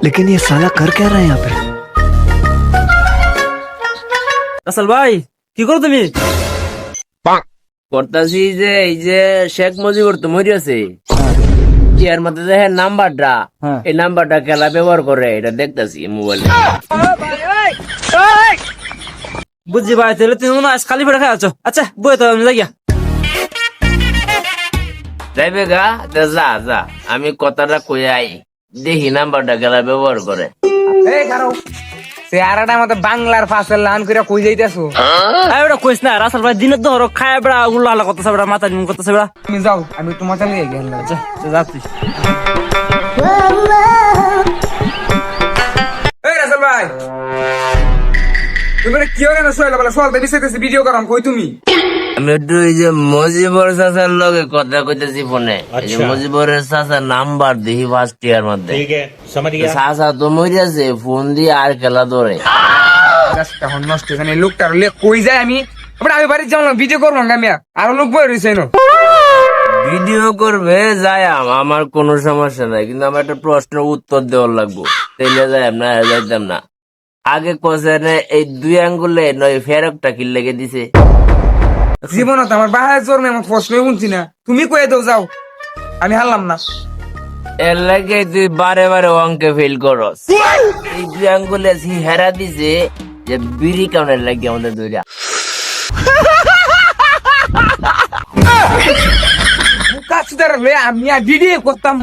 लेकिन ये साला कर क्या रहा है यहाँ पे? রাসেল ভাই কি করো তুমি? করতাছি যে এই যে শেখ মুজিবুর তো মরিয়াছে এর মধ্যে দেখেন নাম্বারটা, এই নাম্বারটা খেলা ব্যবহার করে এটা দেখতাছি মোবাইলে। বুঝছি ভাই, তাহলে তুমি মনে হয় আজ খালি পেটে খাই আছো। আচ্ছা বই তো আমি লাগিয়া যাইবে গা তা যা যা, আমি কথাটা কই আই দেখি নাম্বারটা খেলা ব্যবহার করে। এই কারো সে আরাটা মতো বাংলার ফাসল লান করে কই যাইতাছো? বেটা কইস না, রাসেল ভাই দিনের ধর খায় বেড়া উল্লা হাল্লা করতেছে বেড়া, মাথা নিম করতেছে বেড়া। তুমি যাও, আমি তোমার চালিয়ে গেলাম। আচ্ছা যাচ্ছি। এই রাসেল ভাই, তুমি কি হরে না সোয়ালা বলা সোয়াল দেবি সেতে ভিডিও করাম কই তুমি? আমি একটু এই যে মুজিবুর চাচার লগে কথা কইতেছি ফোনে। এই যে মুজিবুরের চাচার নাম্বার দেখি ফার্স্ট ইয়ার মধ্যে। চাচা তো মরিয়াছে, ফোন দিয়ে আর খেলা ধরে। এখন নষ্ট এখানে লোকটার কই যায় আমি আমি বাড়ির যাবো ভিডিও করবো আমি আরো লোক বই রয়েছে ভিডিও করবে যায়, আমার কোনো সমস্যা নাই, কিন্তু আমার একটা প্রশ্নের উত্তর দেওয়ার লাগবো, তাইলে যাই না যাইতাম না। আগে কোশ্চেনে এই 2 আঙ্গুলে নয় ফেরকটা কি লেগে দিছে? জীবনত আমার বাহায় জোর মেয়ে প্রশ্নই শুনছি না, তুমি কয়ে দাও যাও, আমি হারলাম না। এর লাগে তুই বারে বারে অঙ্কে ফেল করস। এই 2 আঙ্গুলে হেরা দিছে যে বিড়ি কাউনের লাগে আমাদের দুইটা। আমি ভিডিও করতাম।